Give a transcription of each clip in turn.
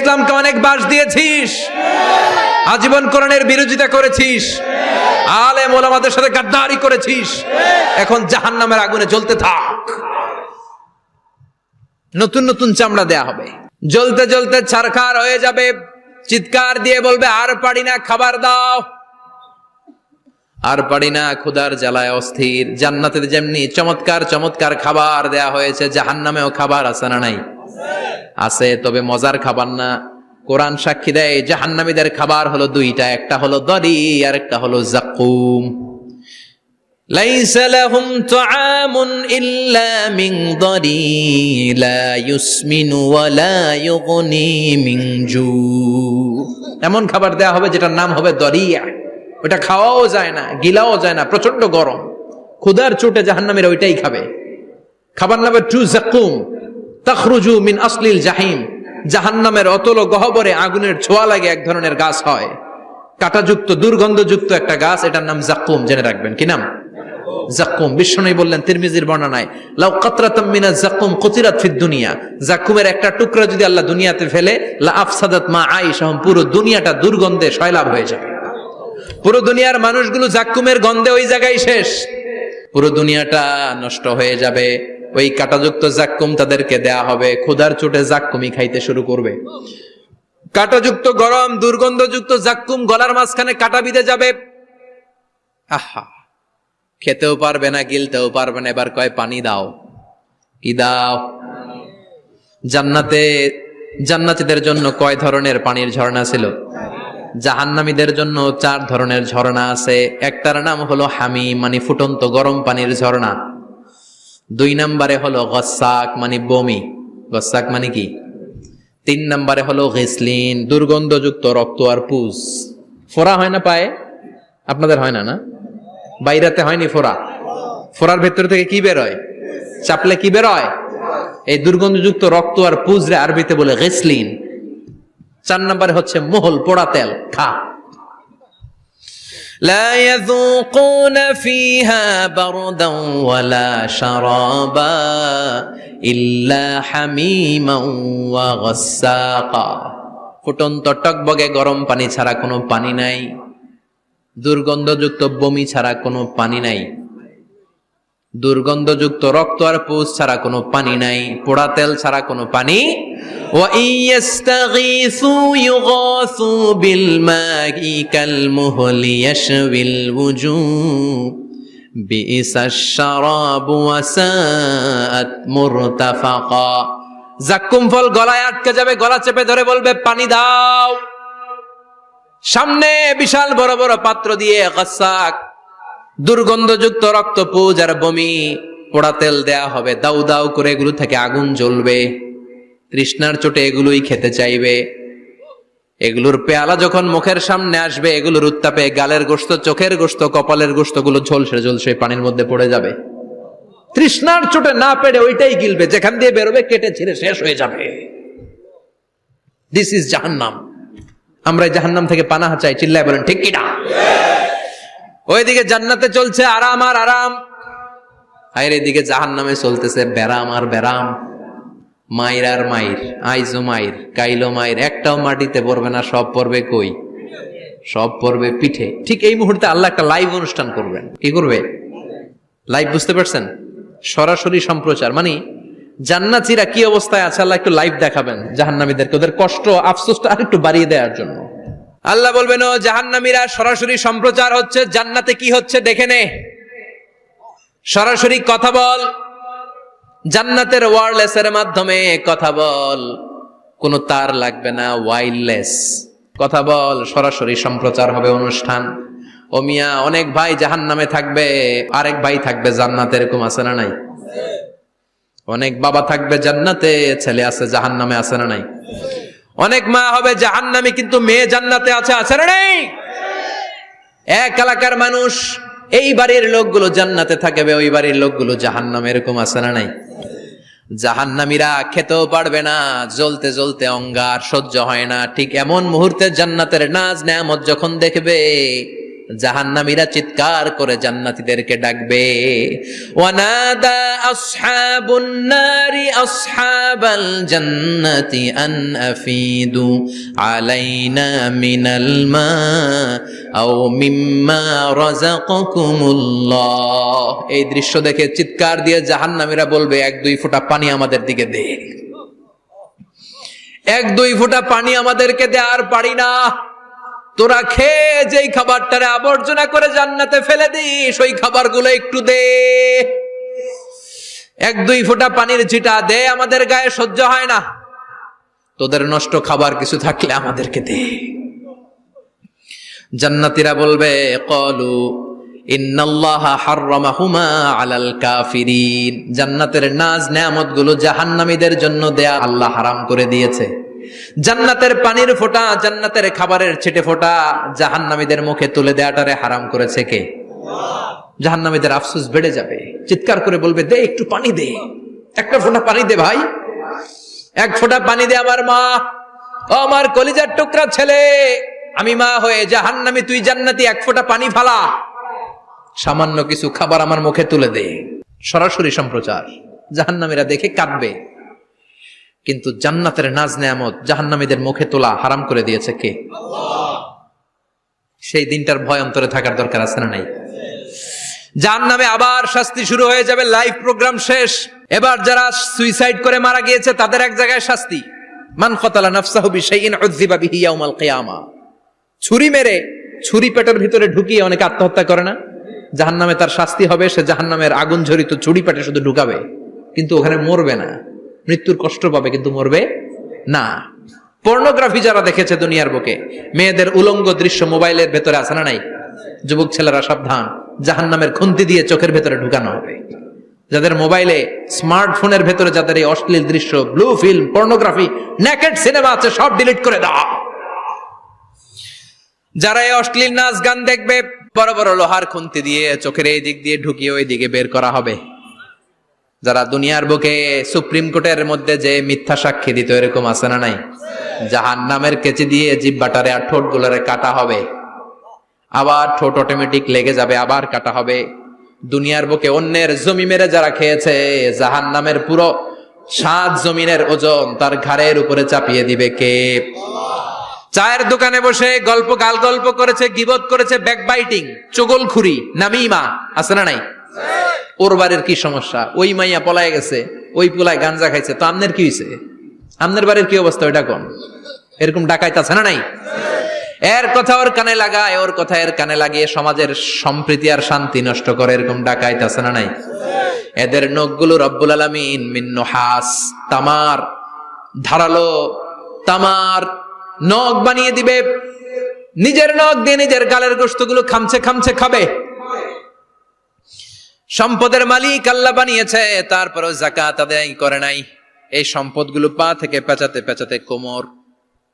ইসলামকে অনেক বাস দিয়েছিস, আজীবন কোরআনের বিরোধিতা করেছিস, আলেম ওলামাদের সাথে গাদ্দারি করেছিস, এখন জাহান্নামের আগুনে জ্বলতে থাক। নতুন নতুন চামড়া দেয়া হবে, জ্বলতে জ্বলতে ছারখার হয়ে যাবে, চিৎকার দিয়ে বলবে আর পারি না, খাবার দাও। আর পারি না, ক্ষুধার জ্বালায় অস্থির। জান্নাতে যেমনি চমৎকার চমৎকার খাবার দেয়া হয়েছে, জাহান্নামেও খাবার আছে না নাই? আছে, তবে মজার খাবার না। কোরআন সাক্ষী দেয় জাহান্নামীদের খাবার হলো দুইটা, একটা হলো দরি আর একটা হলো যাকুম। লাইসা লাহুম তুআমুন ইল্লা মিন দরি লা ইউসমিনু ওয়া লা ইউগনি মিন জু। এমন খাবার দেয়া হবে যেটার নাম হবে দরিয়া, ওটা খাওয়াও যায় না, গিলাও যায় না, প্রচন্ড গরম, ক্ষুধার চোটে জাহান্নামীরা ওইটাই খাবে। খাবার নামে টু যাকুম তাখরুজু মিন আসলিল জাহিম। জাহান্নামের অতল গহ্বরে আগুনের ছোঁয়া লাগে এক ধরনের গাছ হয়, কাঁটাযুক্ত দুর্গন্ধযুক্ত একটা গাছ, এটার নাম যাকুম। জেনে রাখবেন, কি নাম? যাকুম। বিশ্বনবী বললেন তিরমিজির বর্ণনায়, লাউ কাতরাতাম মিনাজ যাকুম কুতিরাত ফিদ দুনিয়া। যাকুমের একটা টুকরা যদি আল্লাহ দুনিয়াতে ফেলে, লা আফসাদাত মা আইশাহুম, পুরো দুনিয়াটা দুর্গন্ধে সয়লাব হয়ে যাবে। পুরো দুনিয়ার মানুষগুলো যাকুমের গন্ধে ওই জায়গায় শেষ, পুরো দুনিয়াটা নষ্ট হয়ে যাবে। ওই কাঁটাযুক্ত যাকুম তাদেরকে দেয়া হবে, ক্ষুধার চোটে যাকুমই খাইতে শুরু করবে। কাঁটাযুক্ত গরম দুর্গন্ধযুক্ত যাকুম গলার মাঝখানে কাঁটা বিঁধে যাবে। আহা, খেতেও পারবে না, গিলতেও পারবে না। এবার কয় পানি দাও। কি দাও? জান্নাতীদের জন্য কয় ধরনের পানির ঝর্ণা ছিল? জাহান্নামীদের জন্য 4 ধরনের ঝর্ণা আছে। একটার নাম হলো হামিম, মানে ফুটন্ত গরম পানির ঝর্ণা। 2 নম্বরে হলো গসাক, মানে বমি। গসাক মানে কি? 3 নম্বরে হলো গিসলিন, দুর্গন্ধযুক্ত রক্ত আর পুজ। ফোড়া হয় না পায়ে? আপনাদের হয় না? না, বাইরাতে হয়নি ফোড়া? ফোড়ার ভেতর থেকে কি বেরোয়? চাপলে কি বেরোয়? এই দুর্গন্ধযুক্ত রক্ত আর পুজ রে আরবিতে বলে গিসলিন। 4 নম্বরে হচ্ছে মোহল, পোড়া তেল। খা। লা ইয়াযুকুনা ফিহা বারদান ওয়ালা শারাবা ইল্লা হামিমান ওয়া গাসসাকা। ফুটন্ত টকবগে গরম পানি ছাড়া কোনো পানি নাই, দুর্গন্ধযুক্ত বমি ছাড়া কোনো পানি নাই, দুর্গন্ধযুক্ত রক্ত আর পুজ ছাড়া কোনো পানি নাই, পোড়া তেল ছাড়া কোনো পানি। ওয়া ইয়াস্তাগীসু ইউগাসু বিল মাই কাল মুহলি ইয়াশবিল ওয়ুজুহ বিইসাশ শারাবু ওয়া সাআত মুরতাফাকা। যাকুম ফল গলায় আটকে যাবে, গলা চেপে ধরে বলবে পানি দাও। সামনে বিশাল বড় বড় পাত্র দিয়ে গাসসাক, দুর্গন্ধযুক্ত রক্ত, পুজ আর বমি, পোড়া তেল দেয়া হবে। দাউ দাউ করে এগুলো থেকে আগুন জ্বলবে, তৃষ্ণার চোটে এগুলোই খেতে চাইবে। এগুলোর পেয়ালা যখন মুখের সামনে আসবে, এগুলোর উত্তাপে গালের গোশত, চোখের গোশত, কপালের গোশত গুলো ঝলসে ঝলসে পানির মধ্যে পড়ে যাবে। তৃষ্ণার চোটে না পেরে ওইটাই গিলবে, যেখান দিয়ে বেরোবে কেটে ছিঁড়ে শেষ হয়ে যাবে। দিস ইজ জাহান্নাম। আমরা জাহান্নাম থেকে পানাহা চাই, চিল্লায় বলেন ঠিক কিনা? ওইদিকে জান্নাতে চলছে আরাম আর আরাম, আর এদিকে জাহান্নামে চলতেছে বেরাম আর বেরাম, মাইর আর মাইর, আইজো মাইর, কাইলো মাইর। একটাও মাটিতে পড়বে না, সব পড়বে কই? সব পড়বে পিঠে। ঠিক এই মুহূর্তে আল্লাহ একটা লাইভ অনুষ্ঠান করবেন। কি করবে? লাইভ, বুঝতে পারছেন? সরাসরি সম্প্রচার, মানে জান্নাতীরা কি অবস্থায় আছে আল্লাহ একটু লাইভ দেখাবেন জাহান্নামীদেরকে, ওদের কষ্ট আফসোসটা আর একটু বাড়িয়ে দেওয়ার জন্য। আল্লাহ বলবেন, ও জাহান্নামীরা, সরাসরি সম্প্রচার হচ্ছে, জান্নাতে কি হচ্ছে দেখে নে, সরাসরি কথা বল, জান্নাতের ওয়্যারলেসের মাধ্যমে কথা বল, কোনো তার লাগবে না, ওয়্যারলেস কথা বল, সরাসরি সম্প্রচার হবে অনুষ্ঠান। ও মিয়া, অনেক ভাই জাহান্নামে থাকবে, আরেক ভাই থাকবে জান্নাতে, এরকম আছে না নাই? অনেক বাবা থাকবে জান্নাতে, ছেলে আছে জাহান্নামে, আছে না নাই? অনেক মা হবে জাহান্নামী, কিন্তু মেয়ে জান্নাতে আছে, আছে না নাই? এক এলাকার মানুষ, এই বাড়ির লোকগুলো জান্নাতে থাকবে, ওই বাড়ির লোকগুলো জাহান্নামে, এরকম আছে না নাই? জাহান্নামীরা খেতেও পারবে না, জ্বলতে জ্বলতে অঙ্গার সহ্য হয় না। ঠিক এমন মুহূর্তে জান্নাতের নাজ নেয়ামত যখন দেখবে, জাহান্নামীরা চিৎকার করে জান্নাতীদেরকে ডাকবে, ওয়ানাদা আসহাবুন নারি আসহাবাল জান্নাতি আন আফিদু আলাইনা মিনাল মা আও মিম্মা রাযাকাকুমুল্লাহ। এই দৃশ্য দেখে চিৎকার দিয়ে জাহান্নামীরা বলবে, 1-2 ফোঁটা পানি আমাদের দিকে দে, 1-2 ফোঁটা পানি আমাদেরকে দে, আর পারি না। তোরা খেয়ে যেই খাবারটারে আবর্জনা করে জান্নাতে ফেলে দিস, ওই খাবারগুলো একটু দে, 1-2 ফোঁটা পানির ছিটা দে, আমাদের গায়ে সহ্য হয় না। তোদের নষ্ট খাবার কিছু থাকলে আমাদেরকে দে। জান্নাতীরা বলবে, ক্বালু ইন্নাল্লাহা হাররামাহুমা আলাল কাফিরিন। জান্নাতের নাজ নেয়ামতগুলো জাহান্নামীদের জন্য দেয়া আল্লাহ হারাম করে দিয়েছে। জান্নাতের পানির ফোঁটা, জান্নাতের খাবারের ছিটে ফোঁটা জাহান্নামীদের মুখে তুলে দেয়াটারে হারাম করেছে কে? জাহান্নামীদের আফসোস বেড়ে যাবে, চিৎকার করে বলবে, দে একটু পানি দে, 1 ফোঁটা পানি দে ভাই, 1 ফোঁটা পানি দে আমার মা, ও আমার কলিজার টুকরা ছেলে, আমি মা হয়ে জাহান্নামী, তুই জান্নাতি, 1 ফোঁটা পানি ফালা, সামান্য কিছু খাবার আমার মুখে তুলে দে। সরাসরি সম্প্রচার, জাহান্নামীরা দেখে কাঁদবে। কিন্তু জান্নাতের নাজ নেয়ামত জাহান্নামীদের মুখে তোলা হারাম করে দিয়েছে কে? সেই দিনটার ভয় অন্তরে থাকার দরকার আছে না নাই? জাহান্নামে আবার শাস্তি শুরু হয়ে যাবে, লাইভ প্রোগ্রাম শেষ। এবার যারা সুইসাইড করে মারা গিয়েছে তাদের এক জায়গায় শাস্তি। মান কাতালা নাফসাহু বিশাইইন উযযিবা বিহি ইয়াউমাল কিয়ামা। ছুরি মেরে, ছুরি পেটের ভিতরে ঢুকিয়ে অনেকে আত্মহত্যা করে না? জাহান্নামে তার শাস্তি হবে, সে জাহান্নামের আগুন ঝরিত ছুরি পেটে শুধু ঢুকাবে, কিন্তু ওখানে মরবে না, মৃত্যুর কষ্ট পাবে কিন্তু মরবে না। পর্নোগ্রাফি যারা দেখেছে দুনিয়ার বুকে, মেয়েদের উলঙ্গ দৃশ্য মোবাইলের ভেতরে আছে না নাই? যুবক ছেলেরা সাবধান, জাহান্নামের খুন্তি দিয়ে চোখের ভেতরে ঢুকানো হবে। যাদের মোবাইলে, স্মার্টফোনের ভেতরে যাদের এই অশ্লীল দৃশ্য, blue film, pornography, naked cinema আছে, সব ডিলিট করে দাও। যারা এই অশ্লীল নাচ গান দেখবে, বড় বড় লোহার খুন্তি দিয়ে চোখের এই দিক দিয়ে ঢুকিয়ে ওই দিকে বের করা হবে। যারা দুনিয়ার বুকে সুপ্রিম কোর্টের মধ্যে যে মিথ্যা সাক্ষী দিত, এরকম আছে না নাই? জাহান্নামের কেচি দিয়ে জিহ্বাটারে আর ঠোঁট গুলারে কাটা হবে, আবার ঠোঁট অটোমেটিক লেগে যাবে, আবার কাটা হবে। দুনিয়ার বুকে অন্যের জমি মেরে যারা খেয়েছে, জাহান্নামের পুরো 7 জমিনের ওজন তার ঘাড়ের উপরে চাপিয়ে দিবে কে? চায়ের দোকানে বসে গল্প, গাল গল্প করেছে, গীবত করেছে, ব্যাকবাইটিং, চুগলখুরি, নামিমা, আছে না নাই? ওর বাড়ির কি সমস্যা, ওই মাইয়া পলায় গেছে, ওই পোলায় গাঞ্জা খাইছে, তো আমনের কি হয়েছে? আমনের বাড়ির কি অবস্থা ওইটা কোন? এরকম ডাকাইত আছে না নাই? এর কথা ওর কানে লাগায়, ওর কথা এর কানে লাগিয়ে সমাজের সম্প্রীতি আর শান্তি নষ্ট করে, এরকম ডাকাইত আছে না নাই? এদের নখগুলো রব্বুল আলামিন মিন নুহাস, তামার, ধারালো তামার নখ বানিয়ে দিবে। নিজের নখ দিয়ে নিজের গালের গোশতগুলো খামছে খামছে খাবে। সম্পদের মালিক আল্লাহ বানিয়েছে, তারপরেও যাকাত আদায় করে নাই। এই সম্পদগুলো পা থেকে পেঁচাতে পেঁচাতে কোমর,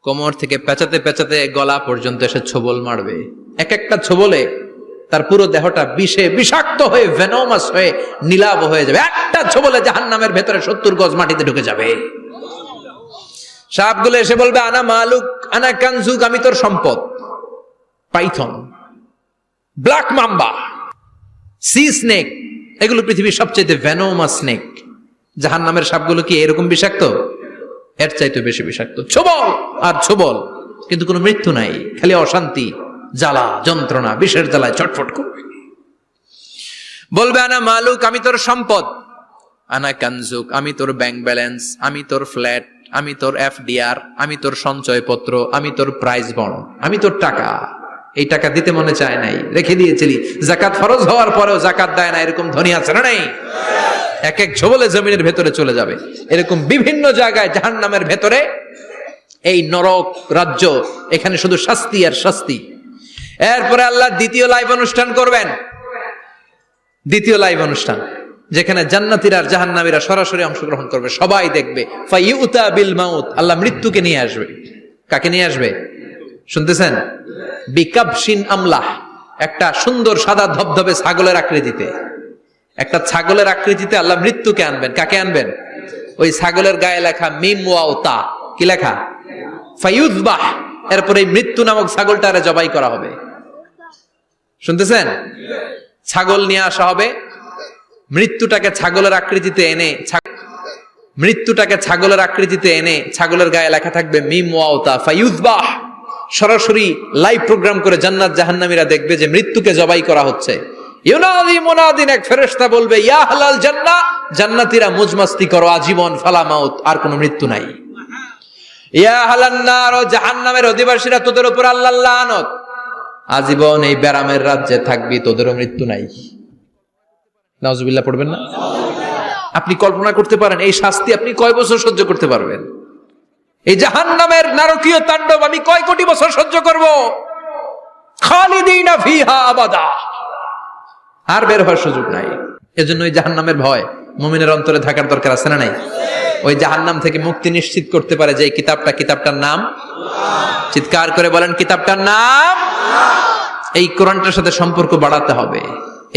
কোমর থেকে পেঁচাতে পেঁচাতে গলা পর্যন্ত এসে ছোবল মারবে। এক একটা ছোবলে তার পুরো দেহটা বিষে বিষাক্ত হয়ে, ভেনোমাস হয়ে, নীলাভ হয়ে যাবে। একটা ছোবলে জাহান্নামের ভেতরে 70 গজ মাটিতে ঢুকে যাবে। সাপগুলো এসে বলবে, আনা মালুক আনা কানজুক, আমি তোর সম্পদ। Python, black mamba, C snake, এগুলো পৃথিবীর সবচেয়ে ভেনোমাস স্নেক। জাহান্নামের সাপগুলো কি এরকম বিষাক্ত? এর চাইতে বেশি বিষাক্ত। ছোবল আর ছোবল, কিন্তু কোনো মৃত্যু নাই, খালি অশান্তি, জ্বালা যন্ত্রণা, বিষের জ্বালায় ছটফট করবে। বলবে, আনা মালুক, আমি তোর সম্পদ। আনা কানজুক, আমি তোর ব্যাংক ব্যালেন্স, আমি তোর ফ্ল্যাট, আমি তোর এফডিআর, আমি তোর সঞ্চয়পত্র, আমি তোর প্রাইজ বন্ড, আমি তোর টাকা। এই টাকা দিতে মনে চায় নাই, রেখে দিয়েছিলি। জাকাত ফরজ হওয়ার পরেও জাকাত দেয় না, এরকম ধনী আছে না নাই? এক এক ঝোবলে জমিনের ভেতরে চলে যাবে। এরকম বিভিন্ন জায়গায় জাহান্নামের ভেতরে এই নরক রাজ্য, এখানে শুধু শাস্তি আর শাস্তি। এরপরে আল্লাহ দ্বিতীয় লাইভ অনুষ্ঠান করবেন, দ্বিতীয় লাইভ অনুষ্ঠান, যেখানে জান্নাতীরা আর জাহান্নামীরা সরাসরি অংশগ্রহণ করবে, সবাই দেখবে। ফাইউতা বিল মাউত, আল্লাহ মৃত্যুকে নিয়ে আসবে। কাকে নিয়ে আসবে শুনতেছেন? বিকাবশিন আমলাহ, একটা সুন্দর সাদা ধবধবে ছাগলের আকৃতিতে, একটা ছাগলের আকৃতিতে আল্লাহ মৃত্যুকে আনবেন। কাকে আনবেন? ওই ছাগলের গায়ে লেখা মিম ওয়াও তা, কি লেখা? ফাইউযবাহ। এরপরে এই মৃত্যু নামক ছাগলটারে জবাই করা হবে। শুনতেছেন? ছাগল নিয়ে আসা হবে, মৃত্যুটাকে ছাগলের আকৃতিতে এনে ছাগলের গায়ে লেখা থাকবে মিম ওয়াউতা ফায়ুযবাহ। সরাসরি লাইভ প্রোগ্রাম করে জান্নাত জাহান্নামীরা দেখবে যে মৃত্যুকে জবাই করা হচ্ছে। ইউনাদি মুনাদিন, এক ফেরেশতা বলবে ইয়া আহলাল জান্নাহ, জান্নাতীরা মুজমাস্তি করো আজীবন, ফালা মাউত, আর কোনো মৃত্যু নাই। ইয়া আহলান নার, জাহান্নামের অধিবাসীরা তোদের উপর আল্লাহর লানত, আজীবন এই ব্যারামের রাজ্যে থাকবি, তোদেরও মৃত্যু নাই। নাউজুবিল্লাহ পড়বেন না? আপনি কল্পনা করতে পারেন এই শাস্তি আপনি কয় বছর সহ্য করতে পারবেন? এই জাহান্নামের নারকীয় তাণ্ডব আমি কয় কোটি বছর সহ্য করব? খালিদিনা ফিহা আবাদা, আর বের হওয়ার সুযোগ নাই। এজন্য ওই জাহান্নামের ভয় মুমিনের অন্তরে থাকার দরকার আছে না নাই? ওই জাহান্নাম থেকে মুক্তি নিশ্চিত করতে পারে যে কিতাবটার নাম, চিৎকার করে বলেন কিতাবটার নাম। এই কোরআনটার সাথে সম্পর্ক বাড়াতে হবে,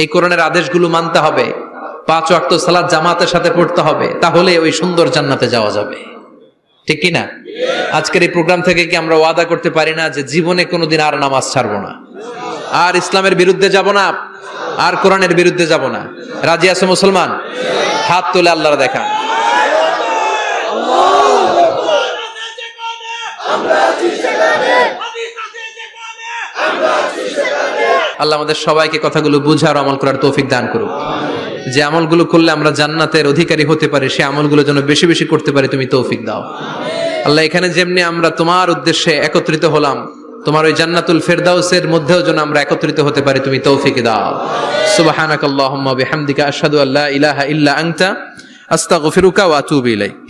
এই কোরআনের আদেশগুলো মানতে হবে, 5 ওয়াক্ত সালাত জামাতের সাথে পড়তে হবে, তাহলে ওই সুন্দর জান্নাতে যাওয়া যাবে। ঠিক কি না? আজকের এই প্রোগ্রাম থেকে কি আমরা ওয়াদা করতে পারি না যে জীবনে কোনোদিন আর নামাজ ছাড়বো না, আর ইসলামের বিরুদ্ধে যাব না, আর কোরআনের বিরুদ্ধে যাব না? রাজি আছে মুসলমান? হাত তুলে আল্লাহর দেখান। আল্লাহ আমাদের সবাইকে কথাগুলো বুঝার আমল করার তৌফিক দান করুক। যে আমলগুলো করলে আমরা জান্নাতের অধিকারী হতে পারি, সে আমলগুলো যেন বেশি বেশি করতে পারি, তুমি তৌফিক দাও আল্লাহ। এখানে যেমনি আমরা তোমার উদ্দেশ্যে একত্রিত হলাম, তোমার ওই জান্নাতুল ফেরদাউসের মধ্যেও যেন আমরা একত্রিত হতে পারি, তুমি তৌফিক দাও। সুবহানাকাল্লাহুম্মা বিহামদিকা আশহাদু আল্লা ইলাহা ইল্লা আনতা আস্তাগফিরুকা ওয়া আতুবু ইলাইক।